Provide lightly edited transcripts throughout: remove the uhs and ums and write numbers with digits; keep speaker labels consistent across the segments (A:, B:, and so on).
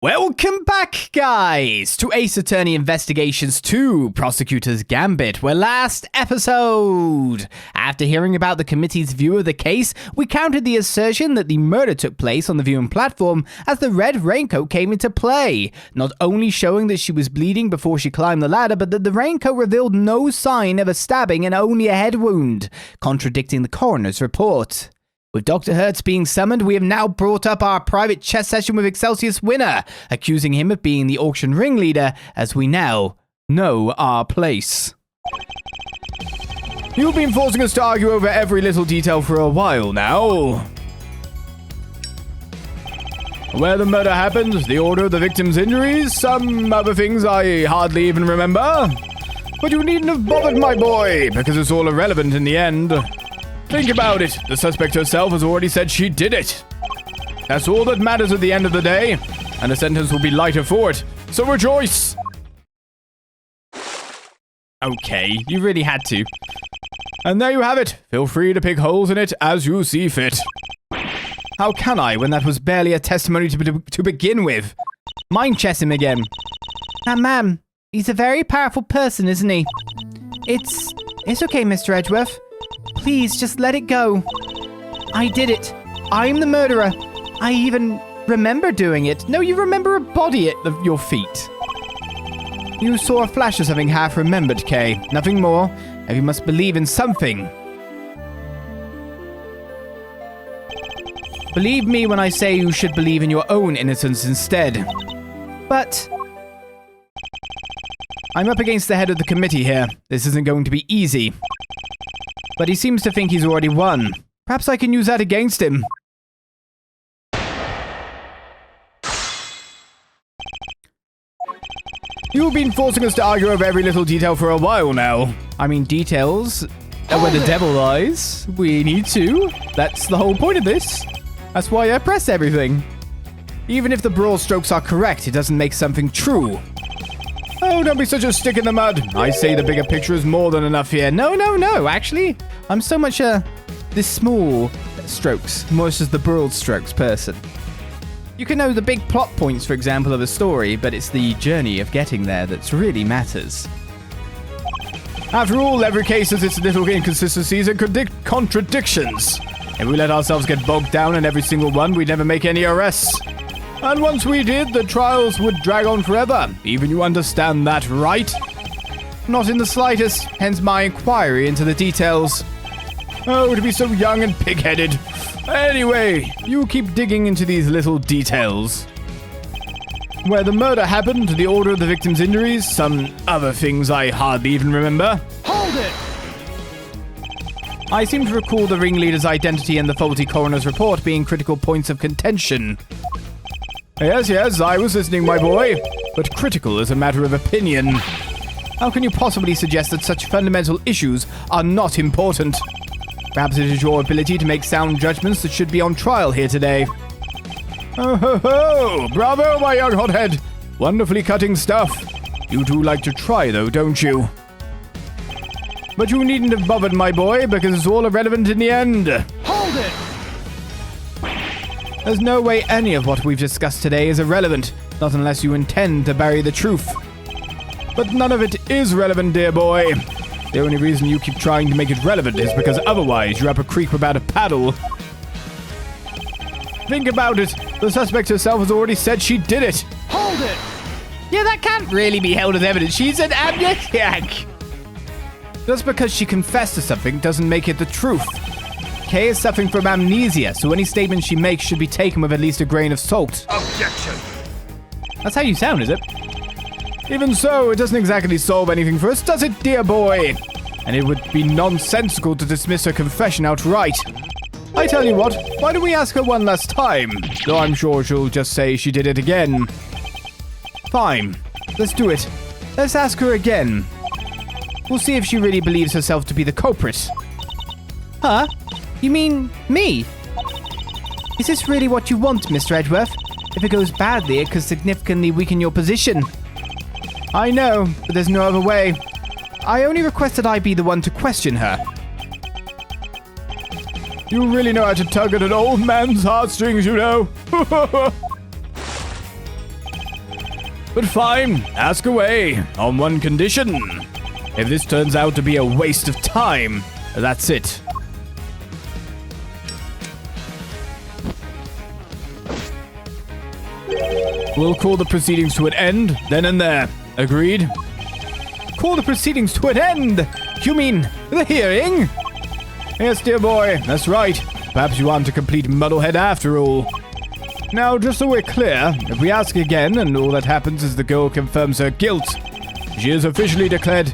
A: Welcome back, guys, to Ace Attorney Investigations 2, Prosecutors Gambit, where last episode, after hearing about the committee's view of the case, we countered the assertion that the murder took place on the viewing platform as the red raincoat came into play, not only showing that she was bleeding before she climbed the ladder, but that the raincoat revealed no sign of a stabbing and only a head wound, contradicting the coroner's report. With Dr. Hertz being summoned, we have now brought up our private chess session with Excelcius Winner, accusing him of being the auction ringleader, as we now know our place. You've been forcing us to argue over every little detail for a while now. Where the murder happened, the order of the victim's injuries, some other things I hardly even remember. But you needn't have bothered, my boy, because it's all irrelevant in the end. Think about it. The suspect herself has already said she did it. That's all that matters at the end of the day, and the sentence will be lighter for it. So rejoice! Okay, you really had to. And there you have it. Feel free to pick holes in it as you see fit. How can I when that was barely a testimony to begin with? Mind chess him again. Ma'am, he's a very powerful person, isn't he? It's okay, Mr. Edgeworth. Please, just let it go. I did it. I'm the murderer. I even remember doing it. No, you remember a body at your feet. You saw a flash of something half remembered, Kay. Nothing more. And you must believe in something. Believe me when I say you should believe in your own innocence instead. But I'm up against the head of the committee here. This isn't going to be easy. But he seems to think he's already won. Perhaps I can use that against him. You've been forcing us to argue over every little detail for a while now. I mean, details are where the devil lies. We need to. That's the whole point of this. That's why I press everything. Even if the broad strokes are correct, it doesn't make something true. Oh, don't be such a stick in the mud. I say the bigger picture is more than enough here. No. Actually, I'm so much this small strokes, more as the broad strokes person. You can know the big plot points, for example, of a story, but it's the journey of getting there that really matters. After all, every case has its little inconsistencies and contradictions. If we let ourselves get bogged down in every single one, we'd never make any arrests. And once we did, the trials would drag on forever. Even you understand that, right? Not in the slightest, hence my inquiry into the details. Oh, to be so young and pig-headed. Anyway, you keep digging into these little details. Where the murder happened, the order of the victim's injuries, some other things I hardly even remember. Hold it! I seem to recall the ringleader's identity and the faulty coroner's report being critical points of contention. Yes, I was listening, my boy. But critical is a matter of opinion. How can you possibly suggest that such fundamental issues are not important? Perhaps it is your ability to make sound judgments that should be on trial here today. Oh ho ho! Bravo, my young hothead! Wonderfully cutting stuff. You do like to try, though, don't you? But you needn't have bothered, my boy, because it's all irrelevant in the end. Hold it! There's no way any of what we've discussed today is irrelevant, not unless you intend to bury the truth. But none of it is relevant, dear boy. The only reason you keep trying to make it relevant is because otherwise you're up a creek without a paddle. Think about it. The suspect herself has already said she did it. Hold it! Yeah, that can't really be held as evidence. She's an amnesiac. Just because she confessed to something doesn't make it the truth. Kay is suffering from amnesia, so any statement she makes should be taken with at least a grain of salt. Objection! That's how you sound, is it? Even so, it doesn't exactly solve anything for us, does it, dear boy? And it would be nonsensical to dismiss her confession outright. I tell you what, why don't we ask her one last time? Though I'm sure she'll just say she did it again. Fine, let's do it. Let's ask her again. We'll see if she really believes herself to be the culprit. Huh? You mean me? Is this really what you want, Mr. Edgeworth? If it goes badly, it could significantly weaken your position. I know, but there's no other way. I only requested I be the one to question her. You really know how to tug at an old man's heartstrings, you know. But fine, ask away, on one condition. If this turns out to be a waste of time, that's it. We'll call the proceedings to an end, then and there. Agreed? Call the proceedings to an end? You mean the hearing? Yes, dear boy, that's right. Perhaps you aren't a complete muddlehead after all. Now, just so we're clear, if we ask again and all that happens is the girl confirms her guilt, she is officially declared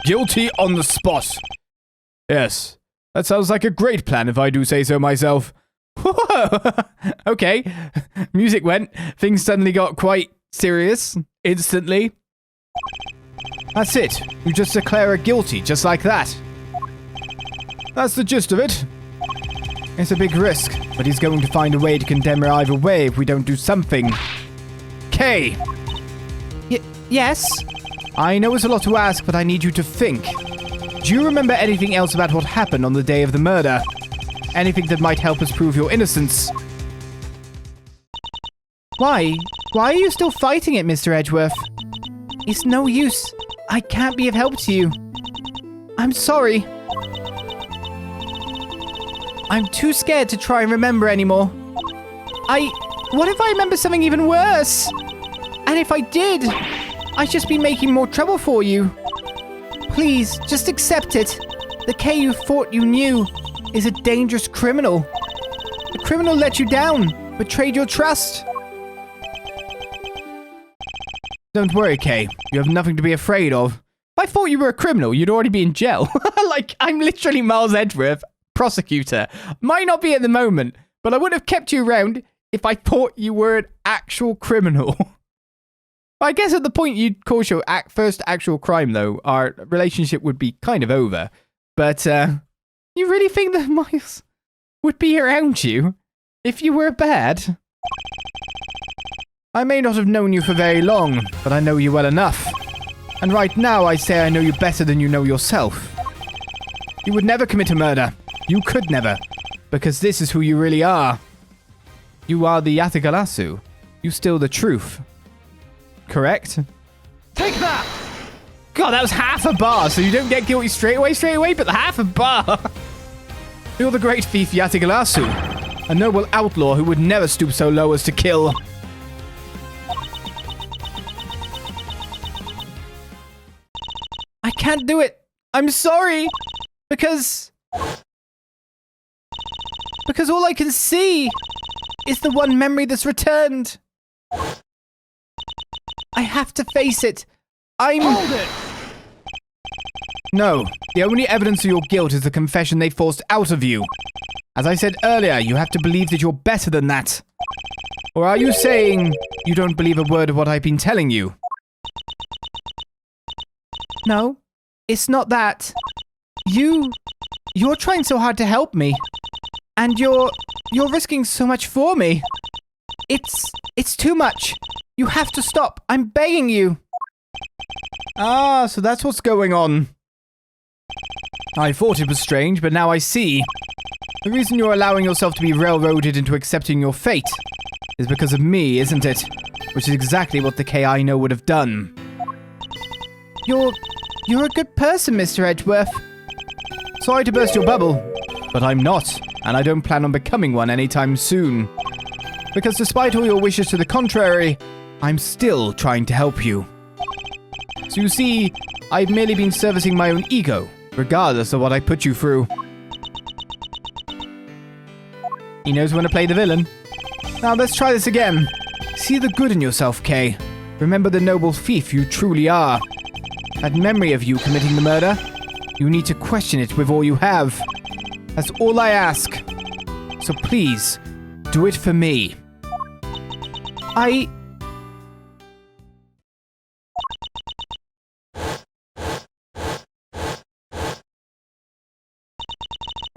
A: guilty on the spot. Yes, that sounds like a great plan if I do say so myself. Okay, music went. Things suddenly got quite serious, instantly. That's it. You just declare her guilty, just like that. That's the gist of it. It's a big risk, but he's going to find a way to condemn her either way if we don't do something. Kay! Yes? I know it's a lot to ask, but I need you to think. Do you remember anything else about what happened on the day of the murder? Anything that might help us prove your innocence? Why? Why are you still fighting it, Mr. Edgeworth? It's no use. I can't be of help to you. I'm sorry. I'm too scared to try and remember anymore. What if I remember something even worse? And if I did, I'd just be making more trouble for you. Please, just accept it. The Kay you thought you knew is a dangerous criminal. The criminal let you down, betrayed your trust. Don't worry, Kay. You have nothing to be afraid of. If I thought you were a criminal, you'd already be in jail. Like, I'm literally Miles Edgeworth, prosecutor. Might not be at the moment, but I would have kept you around if I thought you were an actual criminal. I guess at the point you'd cause your first actual crime, though, our relationship would be kind of over. But, you really think that Miles would be around you if you were bad? I may not have known you for very long, but I know you well enough. And right now, I say I know you better than you know yourself. You would never commit a murder. You could never. Because this is who you really are. You are the Yatagalasu. You steal the truth. Correct? Take that! God, that was half a bar, so you don't get guilty straight away, but half a bar. You're the great thief Yatagalasu, a noble outlaw who would never stoop so low as to kill. I can't do it. I'm sorry. Because all I can see is the one memory that's returned. I have to face it. Hold it! No, the only evidence of your guilt is the confession they forced out of you. As I said earlier, you have to believe that you're better than that. Or are you saying you don't believe a word of what I've been telling you? No, it's not that. You're trying so hard to help me. And you're risking so much for me. It's too much. You have to stop. I'm begging you. Ah, so that's what's going on. I thought it was strange, but now I see. The reason you're allowing yourself to be railroaded into accepting your fate is because of me, isn't it? Which is exactly what the K I know would have done. You're a good person, Mr. Edgeworth. Sorry to burst your bubble, but I'm not, and I don't plan on becoming one anytime soon. Because despite all your wishes to the contrary, I'm still trying to help you. So you see, I've merely been servicing my own ego, regardless of what I put you through. He knows when to play the villain. Now let's try this again. See the good in yourself, Kay. Remember the noble thief you truly are. That memory of you committing the murder, you need to question it with all you have. That's all I ask. So please, do it for me.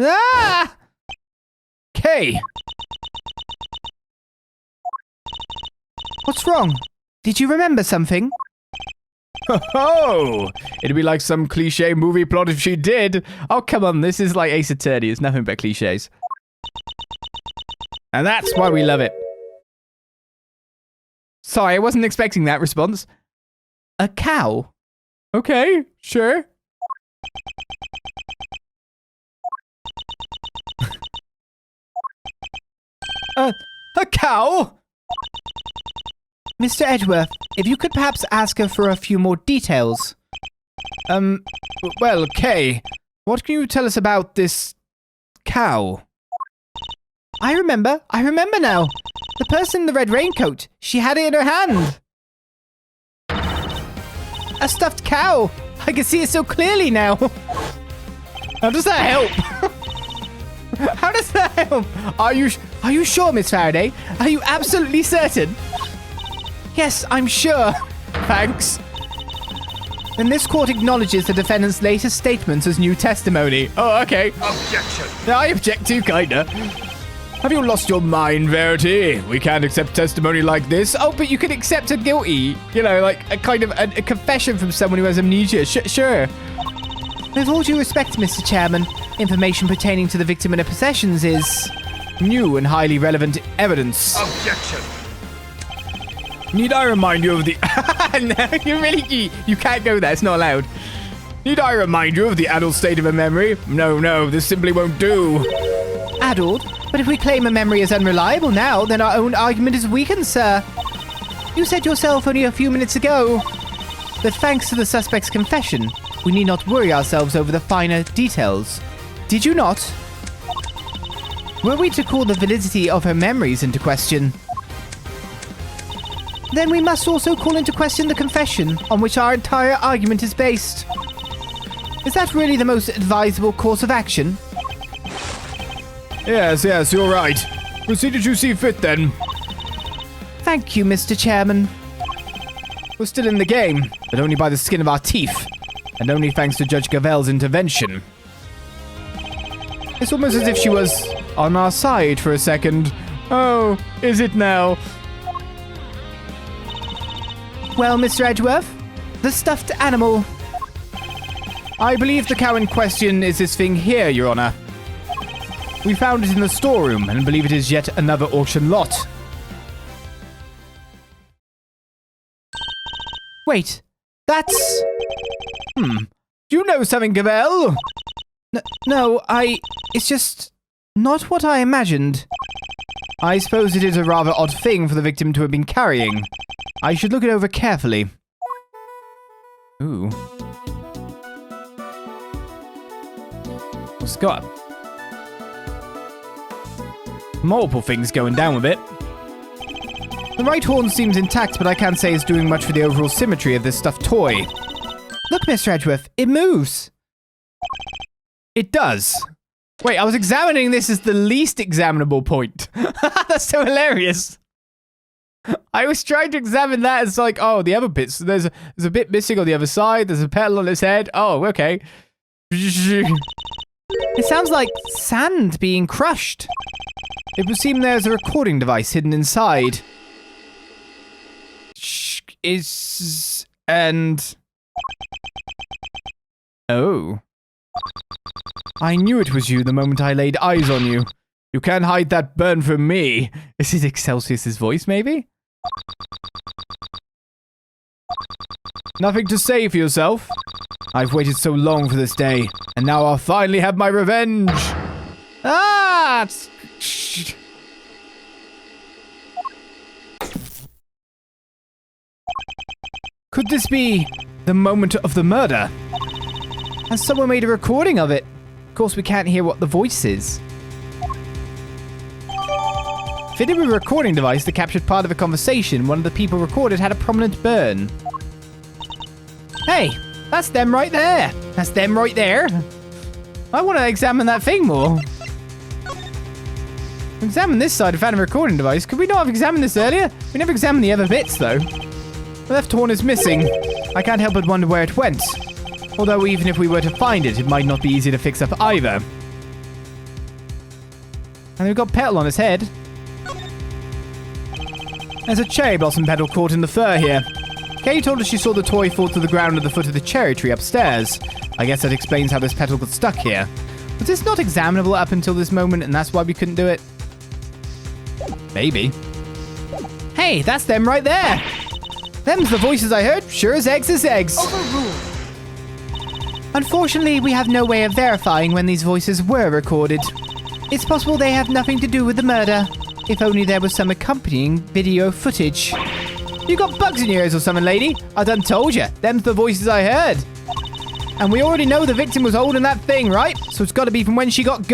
A: Ah! Kay! What's wrong? Did you remember something? Ho! It'd be like some cliche movie plot if she did. Oh, come on, this is like Ace Attorney. It's nothing but cliches. And that's why we love it. Sorry, I wasn't expecting that response. A cow? Okay, sure. A cow? Mr. Edgeworth, if you could perhaps ask her for a few more details. Well, okay. What can you tell us about this cow? I remember now. The person in the red raincoat, she had it in her hand. A stuffed cow. I can see it so clearly now. How does that help? How does that help? Are you sure, Miss Faraday? Are you absolutely certain? Yes, I'm sure. Thanks. Then this court acknowledges the defendant's latest statements as new testimony. Oh, okay.
B: Objection.
A: I object too, kinda. Have you lost your mind, Verity? We can't accept testimony like this. Oh, but you can accept a guilty. You know, like a kind of a confession from someone who has amnesia. Sure. With all due respect, Mr. Chairman, information pertaining to the victim and her possessions is new and highly relevant evidence.
B: Objection.
A: Need I remind you of the... No, you can't go there. It's not allowed. Need I remind you of the addled state of her memory? No, this simply won't do. Addled? But if we claim a memory as unreliable now, then our own argument is weakened, sir. You said yourself only a few minutes ago that thanks to the suspect's confession, we need not worry ourselves over the finer details. Did you not? Were we to call the validity of her memories into question, then we must also call into question the confession on which our entire argument is based. Is that really the most advisable course of action? Yes, you're right. Proceed as you see fit, then. Thank you, Mr. Chairman. We're still in the game, but only by the skin of our teeth, and only thanks to Judge Gavel's intervention. It's almost as if she was on our side for a second. Oh, is it now? Well, Mr. Edgeworth, the stuffed animal. I believe the cow in question is this thing here, Your Honor. We found it in the storeroom and believe it is yet another auction lot. Wait, that's... Do you know something, Gavel? No, it's just not what I imagined. I suppose it is a rather odd thing for the victim to have been carrying. I should look it over carefully. Ooh. What's got? Multiple things going down with it. The right horn seems intact, but I can't say it's doing much for the overall symmetry of this stuffed toy. Look, Mr. Edgeworth, it moves. It does. Wait, I was examining this as the least examinable point. That's so hilarious. I was trying to examine that as like, oh, the other bits. There's a bit missing on the other side. There's a petal on its head. Oh, okay. It sounds like sand being crushed. It would seem there's a recording device hidden inside. Oh. I knew it was you the moment I laid eyes on you. You can't hide that burn from me. Is it Excelcius's voice, maybe? Nothing to say for yourself? I've waited so long for this day, and now I'll finally have my revenge. Ah! Could this be the moment of the murder? Has someone made a recording of it? Of course, we can't hear what the voice is. Fitted with a recording device that captured part of a conversation, one of the people recorded had a prominent burn. Hey, that's them right there. That's them right there. I want to examine that thing more. Examine this side and found a recording device. Could we not have examined this earlier? We never examined the other bits, though. The left horn is missing. I can't help but wonder where it went. Although even if we were to find it, it might not be easy to fix up either. And we've got petal on his head. There's a cherry blossom petal caught in the fur here. Kay told us she saw the toy fall to the ground at the foot of the cherry tree upstairs. I guess that explains how this petal got stuck here. Was this not examinable up until this moment and that's why we couldn't do it? Maybe. Hey, that's them right there. Them's the voices I heard. Sure as eggs is eggs.
B: Overruled.
A: Unfortunately, we have no way of verifying when these voices were recorded. It's possible they have nothing to do with the murder. If only there was some accompanying video footage. You got bugs in your ears or something, lady? I done told you. Them's the voices I heard. And we already know the victim was holding that thing, right? So it's got to be from when she got.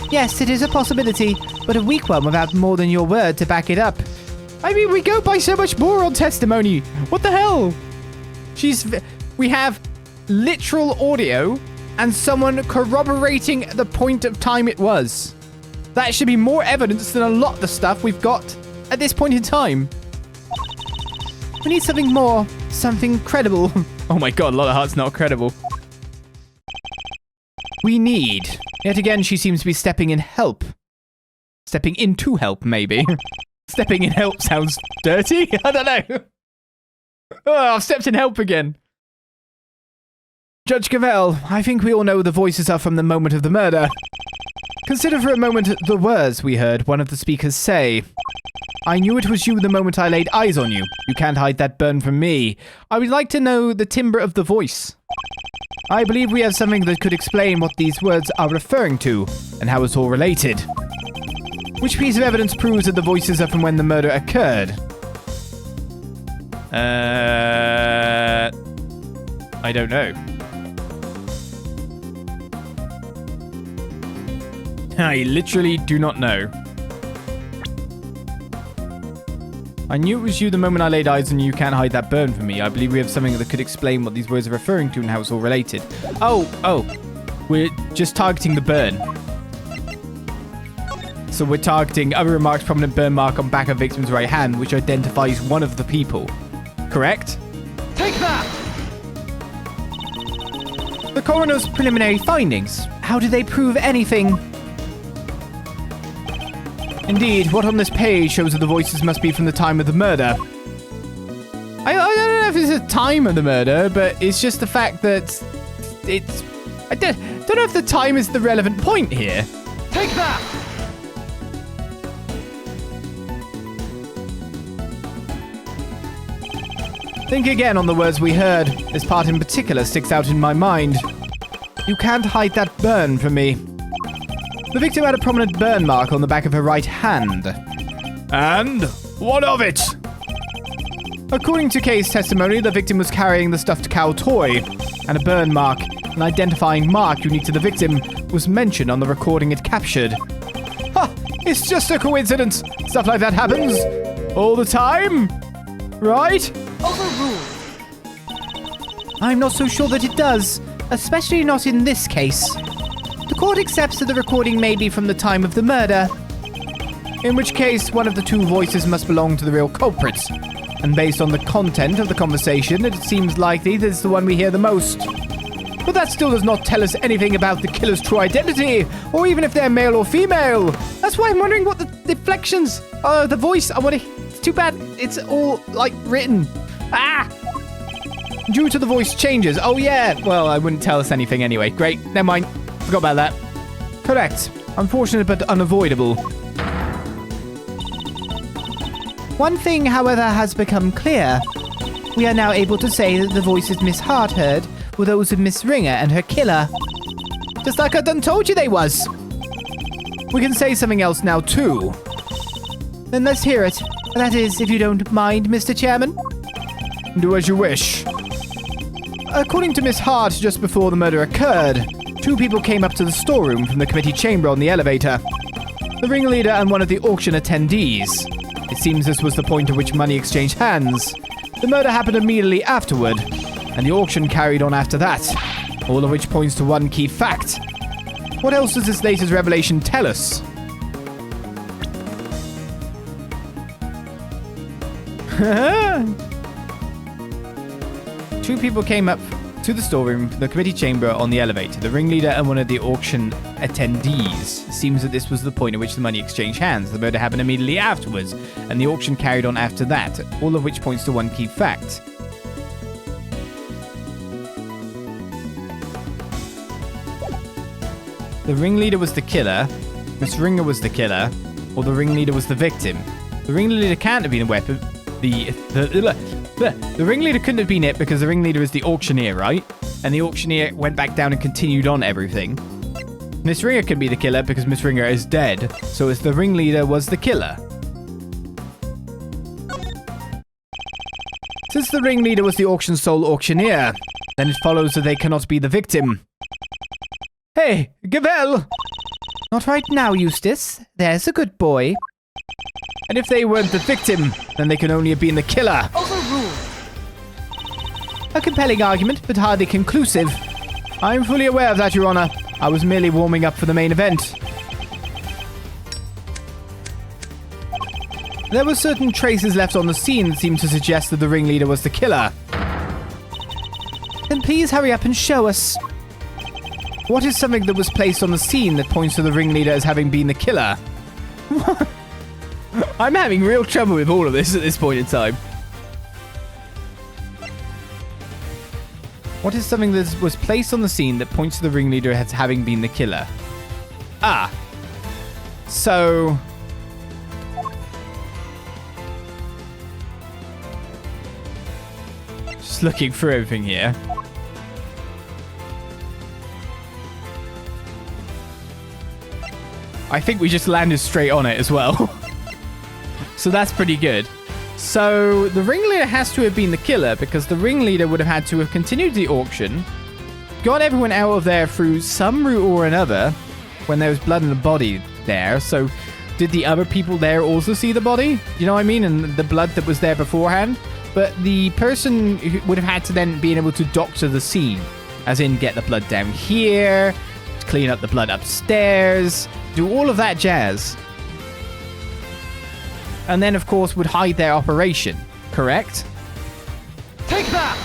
A: Yes, it is a possibility, but a weak one without more than your word to back it up. I mean, we go by so much more on testimony. What the hell? We have literal audio and someone corroborating the point of time it was. That should be more evidence than a lot of the stuff we've got at this point in time. We need something more, something credible. Oh my god, a lot of hearts not credible. We need. Yet again, she seems to be stepping in help. Stepping into help, maybe. Stepping in help sounds dirty? I don't know. Oh, I've stepped in help again. Judge Cavell, I think we all know the voices are from the moment of the murder. Consider for a moment the words we heard one of the speakers say. I knew it was you the moment I laid eyes on you. You can't hide that burn from me. I would like to know the timbre of the voice. I believe we have something that could explain what these words are referring to, and how it's all related. Which piece of evidence proves that the voices are from when the murder occurred? I don't know. I literally do not know. I knew it was you the moment I laid eyes on you. You can't hide that burn from me. I believe we have something that could explain what these words are referring to and how it's all related. Oh. We're just targeting the burn. So we're targeting other remarks, prominent burn mark on back of victim's right hand, which identifies one of the people. Correct?
B: Take that!
A: The coroner's preliminary findings. How do they prove anything? Indeed, what on this page shows that the voices must be from the time of the murder. I don't know if it's the time of the murder, but it's just the fact that it's... I don't know if the time is the relevant point here.
B: Take that!
A: Think again on the words we heard. This part in particular sticks out in my mind. You can't hide that burn from me. The victim had a prominent burn mark on the back of her right hand. And what of it? According to case testimony, the victim was carrying the stuffed cow toy, and a burn mark, an identifying mark unique to the victim, was mentioned on the recording it captured. Ha! It's just a coincidence. Stuff like that happens all the time, right?
B: Overruled.
A: I'm not so sure that it does, especially not in this case. The court accepts that the recording may be from the time of the murder, in which case one of the two voices must belong to the real culprits. And based on the content of the conversation, it seems likely that it's the one we hear the most. But that still does not tell us anything about the killer's true identity, or even if they're male or female. That's why I'm wondering what the deflections are. The voice, it's too bad it's all, written. Due to the voice changes. Oh, yeah. Well, I wouldn't tell us anything anyway. Great. Never mind. Forgot about that. Correct. Unfortunate but unavoidable. One thing, however, has become clear. We are now able to say that the voices Miss Hart heard were those of Miss Ringer and her killer. Just like I done told you they was. We can say something else now, too. Then let's hear it. That is, if you don't mind, Mr. Chairman. Do as you wish. According to Miss Hart, just before the murder occurred, two people came up to the storeroom from the committee chamber on the elevator. The ringleader and one of the auction attendees. It seems this was the point at which money exchanged hands. The murder happened immediately afterward, and the auction carried on after that. All of which points to one key fact. What else does this latest revelation tell us? Two people came up to the storeroom from the committee chamber on the elevator. The ringleader and one of the auction attendees. Seems that this was the point at which the money exchanged hands. The murder happened immediately afterwards, and the auction carried on after that. All of which points to one key fact. The ringleader was the killer, Miss Ringer was the killer, or the ringleader was the victim. The ringleader can't have been a weapon. The ringleader couldn't have been it because the ringleader is the auctioneer, right? And the auctioneer went back down and continued on everything. Miss Ringer could be the killer because Miss Ringer is dead. So it's the ringleader was the killer. Since the ringleader was the auction's sole auctioneer, then it follows that they cannot be the victim. Hey, Gavel! Not right now, Eustace. There's a good boy. And if they weren't the victim, then they can only have been the killer.
B: Overruled.
A: A compelling argument, but hardly conclusive. I'm fully aware of that, Your Honor. I was merely warming up for the main event. There were certain traces left on the scene that seemed to suggest that the ringleader was the killer. Then please hurry up and show us. What is something that was placed on the scene that points to the ringleader as having been the killer? I'm having real trouble with all of this at this point in time. What is something that was placed on the scene that points to the ringleader as having been the killer? Ah. So... just looking through everything here. I think we just landed straight on it as well. So that's pretty good. So the ringleader has to have been the killer because the ringleader would have had to have continued the auction, got everyone out of there through some route or another when there was blood in the body there. So did the other people there also see the body? You know what I mean? And the blood that was there beforehand? But the person who would have had to then be able to doctor the scene, as in get the blood down here, clean up the blood upstairs, do all of that jazz. And then, of course, would hide their operation, correct?
B: Take that!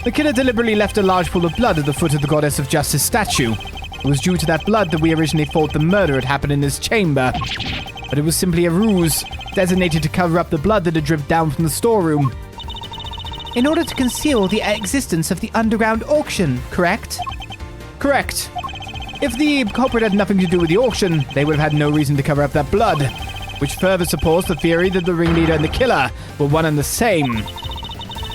A: The killer deliberately left a large pool of blood at the foot of the Goddess of Justice statue. It was due to that blood that we originally thought the murder had happened in this chamber. But it was simply a ruse, designated to cover up the blood that had dripped down from the storeroom. In order to conceal the existence of the underground auction, correct? Correct. If the culprit had nothing to do with the auction, they would have had no reason to cover up that blood, which further supports the theory that the ringleader and the killer were one and the same.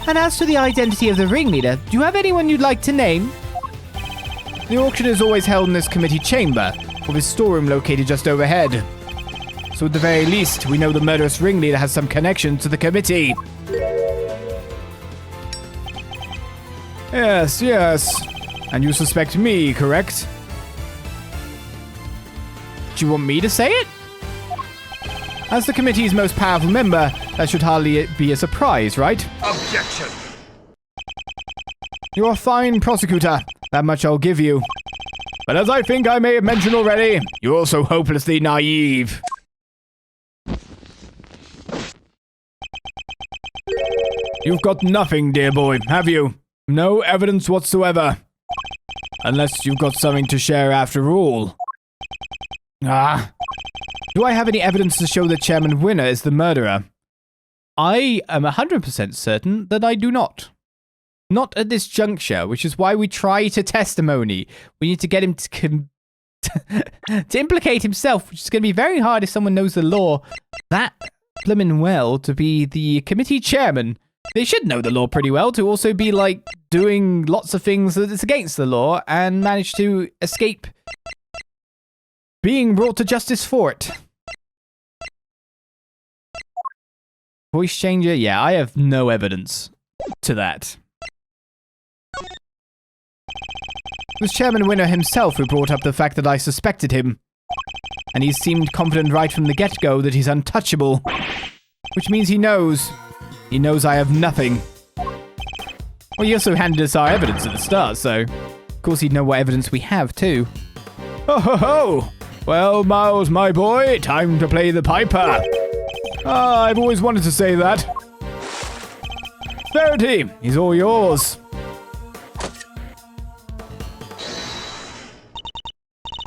A: And as to the identity of the ringleader, do you have anyone you'd like to name? The auction is always held in this committee chamber, with his storeroom located just overhead. So at the very least, we know the murderous ringleader has some connection to the committee. Yes, yes. And you suspect me, correct? Do you want me to say it? As the committee's most powerful member, that should hardly be a surprise, right?
B: Objection!
A: You're a fine prosecutor, that much I'll give you. But as I think I may have mentioned already, you're also hopelessly naive. You've got nothing, dear boy, have you? No evidence whatsoever. Unless you've got something to share after all. Ah. Do I have any evidence to show that Chairman Winner is the murderer? I am 100% certain that I do not. Not at this juncture, which is why we try to testimony. We need to get him to to implicate himself, which is going to be very hard if someone knows the law that blimmin' well to be the committee chairman. They should know the law pretty well to also be, like, doing lots of things that is against the law and manage to escape being brought to justice for it. Voice changer? Yeah, I have no evidence to that. It was Chairman Winner himself who brought up the fact that I suspected him. And he seemed confident right from the get-go that he's untouchable. Which means he knows. He knows I have nothing. Well, he also handed us our evidence at the start, so... of course he'd know what evidence we have, too. Ho ho ho! Well, Miles, my boy, time to play the piper. Ah, I've always wanted to say that. Faraday, he's all yours.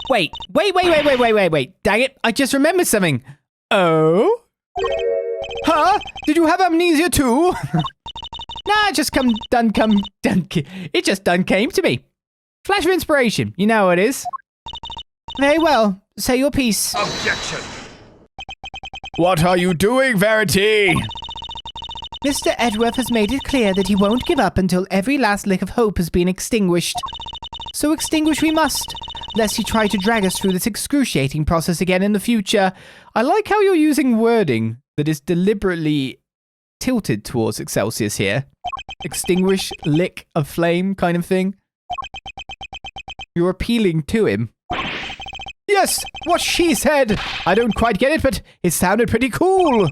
A: Wait. Dang it, I just remembered something. Oh? Huh? Did you have amnesia too? Nah, it just it just came to me. Flash of inspiration, you know how it is. Very well, say your piece.
B: Objection!
A: What are you doing, Verity?
C: Mr. Edgeworth has made it clear that he won't give up until every last lick of hope has been extinguished. So extinguish we must, lest he try to drag us through this excruciating process again in the future. I like how you're using wording that is deliberately tilted towards Excelcius here. Extinguish, lick a flame kind of thing. You're appealing to him. Yes, what she said. I don't quite get it, but it sounded pretty cool.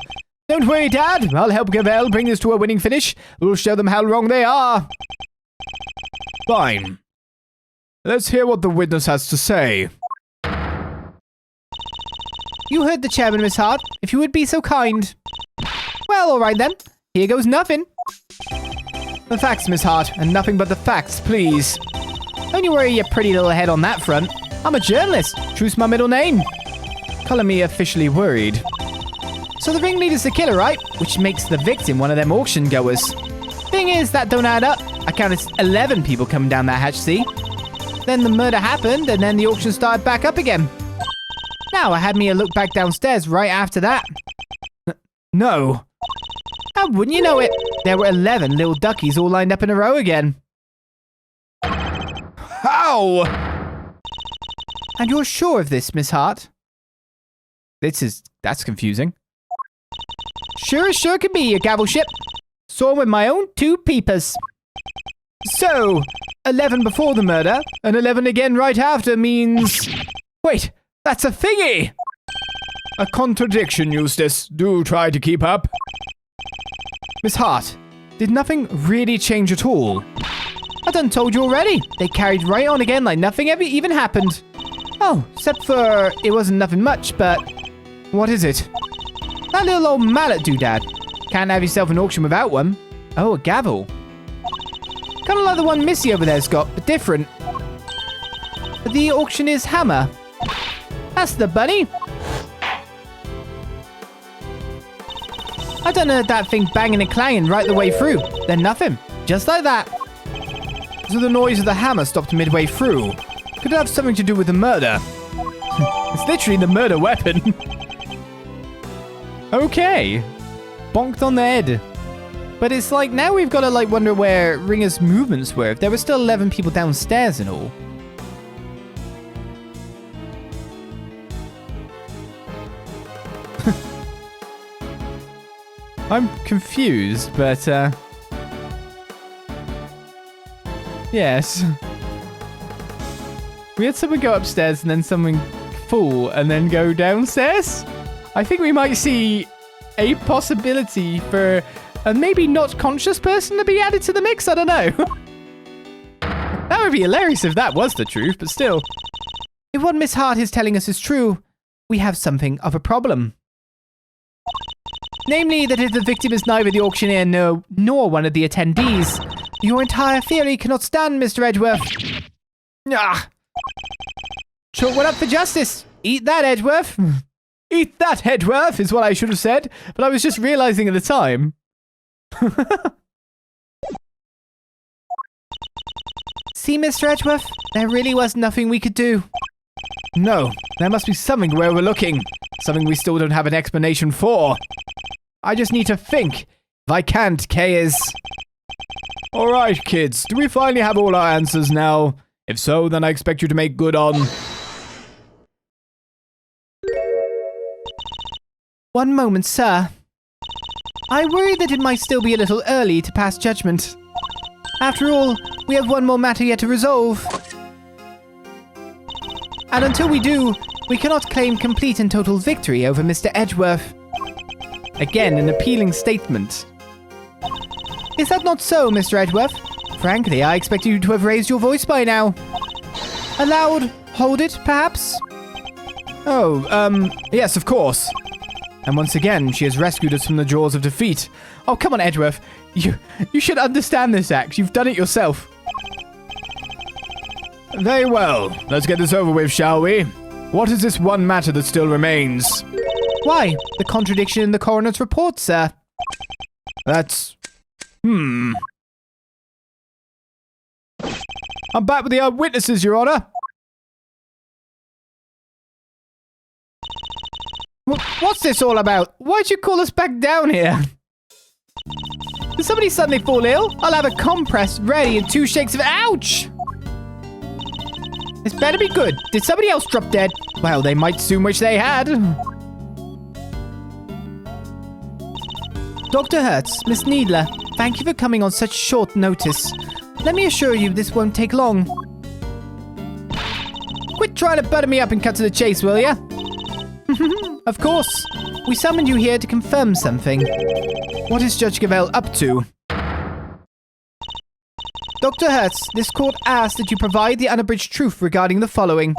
C: Don't worry, Dad. I'll help Gavel bring this to a winning finish. We'll show them how wrong they are.
A: Fine. Let's hear what the witness has to say.
C: You heard the chairman, Miss Hart. If you would be so kind. Well, all right then. Here goes nothing.
A: The facts, Miss Hart, and nothing but the facts, please.
C: Don't you worry your pretty little head on that front. I'm a journalist. Truth's my middle name.
A: Color me officially worried.
C: So the ringleader's the killer, right? Which makes the victim one of them auction goers. Thing is, that don't add up. I counted 11 people coming down that hatch, see? Then the murder happened, and then the auction started back up again. Now, I had me a look back downstairs right after that.
A: No.
C: How wouldn't you know it? There were 11 little duckies all lined up in a row again.
A: How?
C: And you're sure of this, Miss Hart?
A: That's confusing.
C: Sure as sure can be, you gavel ship. Saw him with my own 2 peepers.
A: So, 11 before the murder, and 11 again right after means... Wait, that's a thingy! A contradiction, Eustace. Do try to keep up. Miss Hart, did nothing really change at all?
C: I done told you already. They carried right on again like nothing ever even happened. Oh, except for it wasn't nothing much, but...
A: What is it?
C: That little old mallet doodad. Can't have yourself an auction without one.
A: Oh, a gavel.
C: Kind of like the one Missy over there's got, but different. The auctioneer's hammer. That's the bunny. I done heard that thing banging and clanging right the way through. Then nothing. Just like that.
A: So the noise of the hammer stopped midway through. Could it have something to do with the murder? It's literally the murder weapon. Okay. Bonked on the head.
C: But it's like, now we've got to like wonder where Ringer's movements were. If there were still 11 people downstairs and all.
A: I'm confused, but, yes. We had someone go upstairs and then someone fall and then go downstairs. I think we might see a possibility for a maybe not conscious person to be added to the mix. I don't know. That would be hilarious if that was the truth, but still.
C: If what Miss Hart is telling us is true, we have something of a problem. Namely, that if the victim is neither the auctioneer nor one of the attendees, your entire theory cannot stand, Mr. Edgeworth.
A: Ah.
C: Chalk one up for justice. Eat that, Edgeworth.
A: Eat that, Edgeworth, is what I should have said, but I was just realizing at the time.
C: See, Mr. Edgeworth, there really was nothing we could do.
A: No, there must be something we're overlooking. Something we still don't have an explanation for. I just need to think. If I can't, Kay is... Alright, kids, do we finally have all our answers now? If so, then I expect you to make good on...
C: One moment, sir. I worry that it might still be a little early to pass judgment. After all, we have one more matter yet to resolve. And until we do, we cannot claim complete and total victory over Mr. Edgeworth.
A: Again, an appealing statement.
C: Is that not so, Mr. Edgeworth? Frankly, I expect you to have raised your voice by now. A loud, hold it, perhaps?
A: Oh, yes, of course. And once again, she has rescued us from the jaws of defeat. Oh, come on, Edgeworth. You should understand this act. You've done it yourself. Very well. Let's get this over with, shall we? What is this one matter that still remains?
C: Why, the contradiction in the coroner's report, sir.
A: That's... I'm back with the witnesses, Your Honor. What's this all about? Why'd you call us back down here? Did somebody suddenly fall ill? I'll have a compress ready in 2 shakes of... Ouch! This better be good. Did somebody else drop dead? Well, they might soon wish they had.
C: Dr. Hertz, Miss Needler, thank you for coming on such short notice. Let me assure you this won't take long.
A: Quit trying to butter me up and cut to the chase, will ya?
C: Of course. We summoned you here to confirm something.
A: What is Judge Gavelle up to?
C: Dr. Hertz, this court asks that you provide the unabridged truth regarding the following.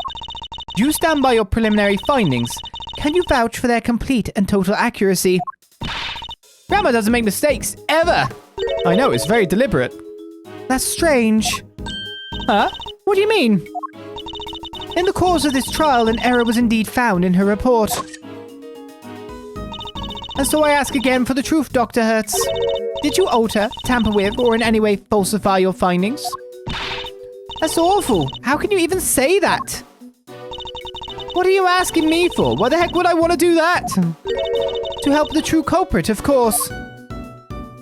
C: Do you stand by your preliminary findings? Can you vouch for their complete and total accuracy?
A: Grandma doesn't make mistakes, ever! I know, it's very deliberate.
C: That's strange.
A: Huh? What do you mean?
C: In the course of this trial, an error was indeed found in her report. And so I ask again for the truth, Dr. Hertz. Did you alter, tamper with, or in any way falsify your findings? That's awful. How can you even say that?
A: What are you asking me for? Why the heck would I want to do that?
C: To help the true culprit, of course.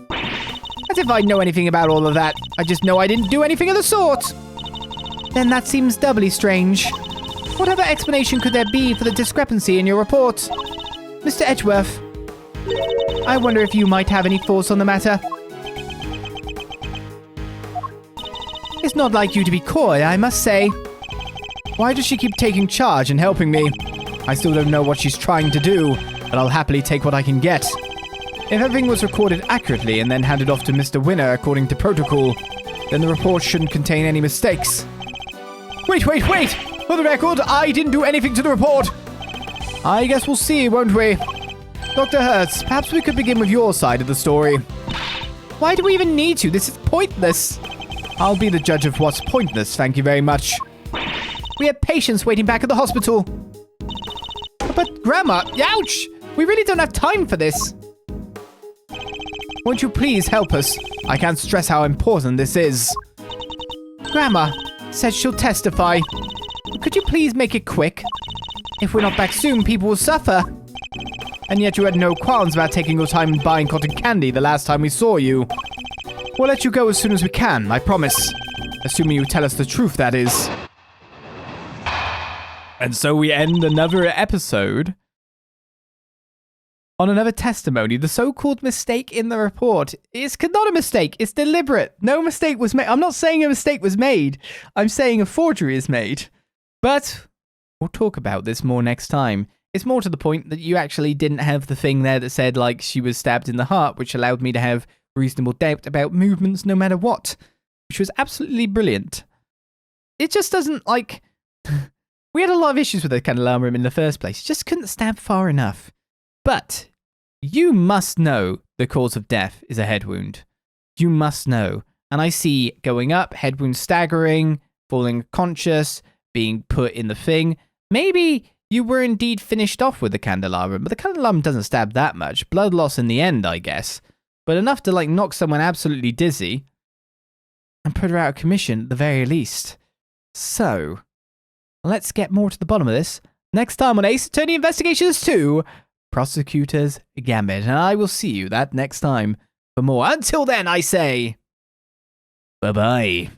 A: As if I know anything about all of that. I just know I didn't do anything of the sort.
C: Then that seems doubly strange. What other explanation could there be for the discrepancy in your report? Mr. Edgeworth, I wonder if you might have any thoughts on the matter. It's not like you to be coy, I must say.
A: Why does she keep taking charge and helping me? I still don't know what she's trying to do, but I'll happily take what I can get. If everything was recorded accurately and then handed off to Mr. Winner according to protocol, then the report shouldn't contain any mistakes. Wait! For the record, I didn't do anything to the report. I guess we'll see, won't we? Dr. Hertz, perhaps we could begin with your side of the story. Why do we even need to? This is pointless. I'll be the judge of what's pointless, thank you very much.
C: We have patients waiting back at the hospital.
A: But Grandma, ouch! We really don't have time for this. Won't you please help us? I can't stress how important this is.
C: Grandma says she'll testify. Could you please make it quick? If we're not back soon, people will suffer.
A: And yet you had no qualms about taking your time buying cotton candy the last time we saw you. We'll let you go as soon as we can, I promise. Assuming you tell us the truth, that is. And so we end another episode on another testimony. The so-called mistake in the report is not a mistake. It's deliberate. No mistake was made. I'm not saying a mistake was made. I'm saying a forgery is made. But we'll talk about this more next time. It's more to the point that you actually didn't have the thing there that said, like, she was stabbed in the heart, which allowed me to have reasonable doubt about movements no matter what, which was absolutely brilliant. It just doesn't, like... We had a lot of issues with the candelabrum in the first place. Just couldn't stab far enough. But you must know the cause of death is a head wound. You must know. And I see going up, head wound staggering, falling conscious, being put in the thing. Maybe you were indeed finished off with the candelabrum, but the candelabrum doesn't stab that much. Blood loss in the end, I guess. But enough to, like, knock someone absolutely dizzy and put her out of commission at the very least. So, let's get more to the bottom of this next time on Ace Attorney Investigations 2, Prosecutors Gambit. And I will see you that next time for more. Until then, I say, bye-bye.